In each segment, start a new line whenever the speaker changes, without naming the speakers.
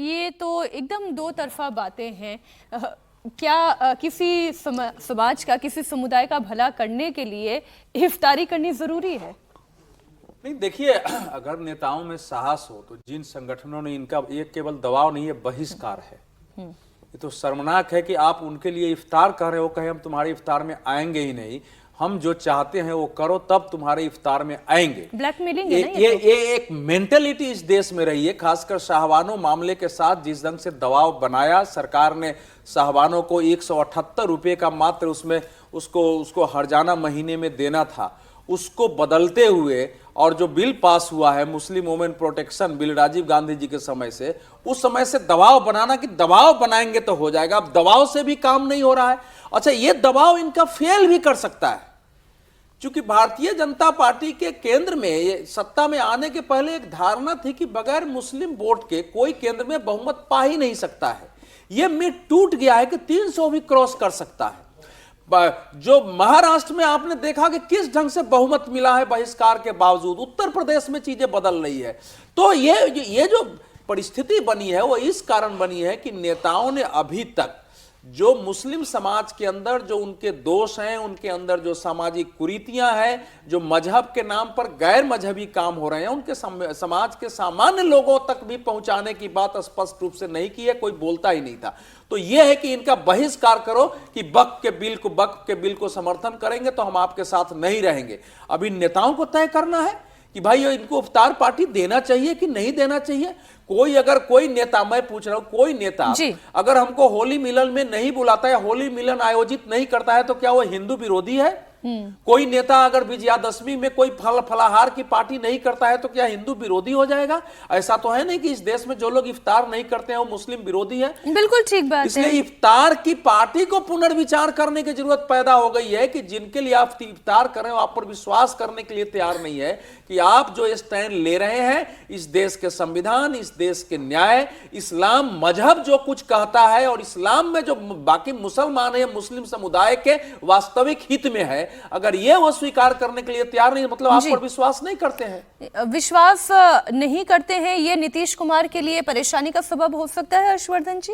ये तो एकदम दो तरफा बातें हैं। किसी समाज का, किसी समुदाय का भला करने के लिए इफ्तारी करनी जरूरी है?
नहीं, देखिए, अगर नेताओं में साहस हो तो जिन संगठनों ने इनका, ये केवल दबाव नहीं है, बहिष्कार है। ये तो शर्मनाक है कि आप उनके लिए इफ्तार कर रहे हो, कहे हम तुम्हारे इफ्तार में आएंगे ही नहीं, हम जो चाहते हैं वो करो तब तुम्हारे इफ्तार में आएंगे।
ब्लैकमेलिंग है ना
ये एक मेंटेलिटी इस देश में रही है, खासकर शाहबानो मामले के साथ जिस ढंग से दबाव बनाया सरकार ने। शाहबानो को 178 रुपए का मात्र उसमें उसको हर्जाना महीने में देना था, उसको बदलते हुए और जो बिल पास हुआ है Muslim women protection bill Rajiv Gandhi ji के समय से, उस समय से दबाव बनाना कि दबाव बनाएंगे तो हो जाएगा, अब दबाव से भी काम नहीं हो रहा है। अच्छा, ये दबाव इनका फेल भी कर सकता है, क्योंकि भारतीय जनता पार्टी के केंद्र में ये सत्ता में आने के पहले एक धारणा थी कि बगैर मुस्लिम वोट के कोई केंद्र में बहुमत पा ही नहीं सकता है। यह मिथ टूट गया है कि 300 भी क्रॉस कर सकता है। जो महाराष्ट्र में आपने देखा कि किस ढंग से बहुमत मिला है बहिष्कार के बावजूद, उत्तर प्रदेश में चीजें बदल रही है। तो ये जो परिस्थिति बनी है वो इस कारण बनी है कि नेताओं ने अभी तक जो मुस्लिम समाज के अंदर जो उनके दोष हैं, उनके अंदर जो सामाजिक कुरीतियां हैं, जो मजहब के नाम पर गैर मजहबी काम हो रहे हैं, उनके समाज के सामान्य लोगों तक भी पहुंचाने की बात स्पष्ट रूप से नहीं की है, कोई बोलता ही नहीं था। तो यह है कि इनका बहिष्कार करो कि वक्फ के बिल को समर्थन करेंगे तो हम आपके साथ नहीं रहेंगे। अभी नेताओं को तय करना है कि भाई इनको इफ्तार पार्टी देना चाहिए कि नहीं देना चाहिए। कोई नेता, मैं पूछ रहा हूं, कोई नेता अगर हमको होली मिलन में नहीं बुलाता है, होली मिलन आयोजित नहीं करता है, तो क्या वो हिंदू विरोधी है? कोई नेता अगर विजयादशमी में कोई फलाहार की पार्टी नहीं करता है तो क्या हिंदू विरोधी हो जाएगा? ऐसा तो है नहीं कि इस देश में जो लोग इफ्तार नहीं करते हैं वो मुस्लिम विरोधी है।
बिल्कुल ठीक बात है।
इसलिए इफ्तार की पार्टी को पुनर्विचार करने की जरूरत पैदा हो गई है कि जिनके लिए आप इफ्तार कर रहे हो, आप पर विश्वास करने के लिए तैयार नहीं है कि आप जो स्टैंड ले रहे हैं, इस देश के संविधान, इस देश के न्याय, इस्लाम मजहब जो कुछ कहता है और इस्लाम में जो बाकी मुसलमान है, मुस्लिम समुदाय के वास्तविक हित में है, अगर ये वो स्वीकार करने के लिए तैयार नहीं, मतलब आप पर विश्वास नहीं करते हैं।
विश्वास नहीं करते हैं, ये नीतीश कुमार के लिए परेशानी का सबब हो सकता है हर्षवर्धन जी?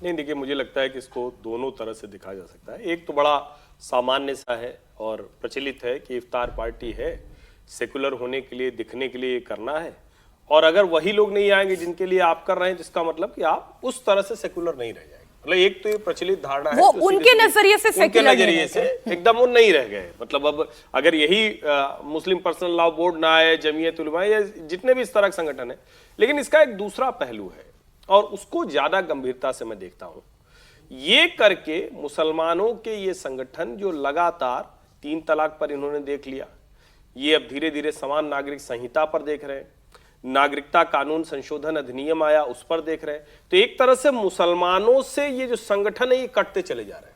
नहीं, देखिए, मुझे लगता है कि इसको दोनों तरह से दिखा जा सकता है। एक तो बड़ा सामान्य सा है और प्रचलित है कि इफ्तार पार्टी है, सेकुलर होने के लिए, दिखने के लिए करना है, और अगर वही लोग नहीं आएंगे जिनके लिए आप कर रहे हैं, जिसका मतलब कि आप उस तरह से सेकुलर नहीं रह जाएंगे। मतलब एक तो ये प्रचलित धारणा है,
वो उनके नजरिए से
एकदम वो नहीं रह गए। मतलब अब अगर यही मुस्लिम पर्सनल लॉ बोर्ड ना आए, जमीयत उलमा या जितने भी इस तरह के संगठन है, लेकिन इसका एक दूसरा पहलू है और उसको ज्यादा गंभीरता से मैं देखता हूं। ये करके मुसलमानों के ये संगठन जो लगातार 3 तलाक पर इन्होंने देख लिया, ये अब धीरे धीरे समान नागरिक संहिता पर देख रहे हैं, नागरिकता कानून संशोधन अधिनियम आया उस पर देख रहे हैं, तो एक तरह से मुसलमानों से ये जो संगठन है ये कटते चले जा रहे हैं।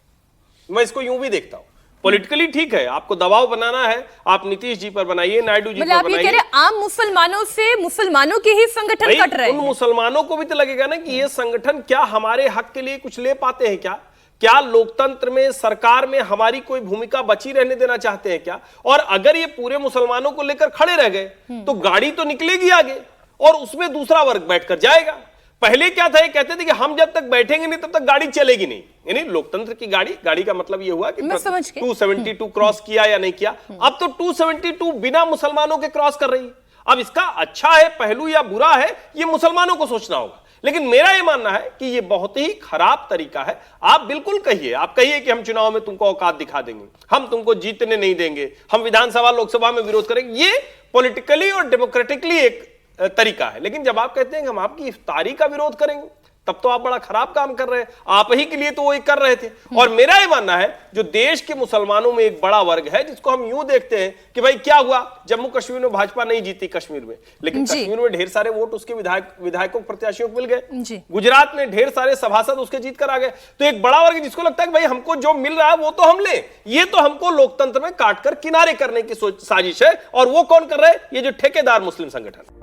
मैं इसको यूं भी देखता हूं, पॉलिटिकली ठीक है, आपको दबाव बनाना है, आप नीतीश जी पर बनाइए, नायडू जी पर बनाइए।
आप ये कह रहे आम मुसलमानों से मुसलमानों के ही संगठन कट रहे हैं।
उन मुसलमानों को भी तो लगेगा ना कि ये संगठन क्या हमारे हक के लिए कुछ ले पाते हैं क्या लोकतंत्र में, सरकार में हमारी कोई भूमिका बची रहने देना चाहते हैं क्या? और अगर ये पूरे मुसलमानों को लेकर खड़े रह गए तो गाड़ी तो निकलेगी आगे और उसमें दूसरा वर्ग बैठकर जाएगा। पहले क्या था, ये कहते थे कि हम जब तक बैठेंगे नहीं तब तक गाड़ी चलेगी नहीं। यानी लोकतंत्र की गाड़ी का मतलब ये हुआ कि 272 क्रॉस किया या नहीं किया। अब तो 272 बिना मुसलमानों के क्रॉस कर रही है। अब इसका अच्छा है पहलू या बुरा है, ये मुसलमानों को सोचना होगा, लेकिन मेरा यह मानना है कि यह बहुत ही खराब तरीका है। आप बिल्कुल कहिए, आप कहिए कि हम चुनाव में तुमको औकात दिखा देंगे, हम तुमको जीतने नहीं देंगे, हम विधानसभा लोकसभा में विरोध करेंगे, ये पॉलिटिकली और डेमोक्रेटिकली एक तरीका है। लेकिन जब आप कहते हैं कि हम आपकी इफ्तारी का विरोध करेंगे, तब तो आप बड़ा खराब काम कर रहे हैं। आप ही के लिए तो वो कर रहे थे। और मेरा ये मानना है, जो देश के मुसलमानों में एक बड़ा वर्ग है जिसको हम यूं देखते हैं कि भाई क्या हुआ, जम्मू कश्मीर में भाजपा नहीं जीती कश्मीर में, लेकिन कश्मीर में ढेर सारे वोट उसके विधायकों प्रत्याशियों को मिल गए। गुजरात में ढेर सारे सभासद उसके जीत कर आ गए। तो एक बड़ा वर्ग जिसको लगता है कि भाई हमको जो मिल रहा है वो तो हम ले, ये तो हमको लोकतंत्र में काटकर किनारे करने की साजिश है। और वो कौन कर रहे हैं? ये जो ठेकेदार मुस्लिम संगठन।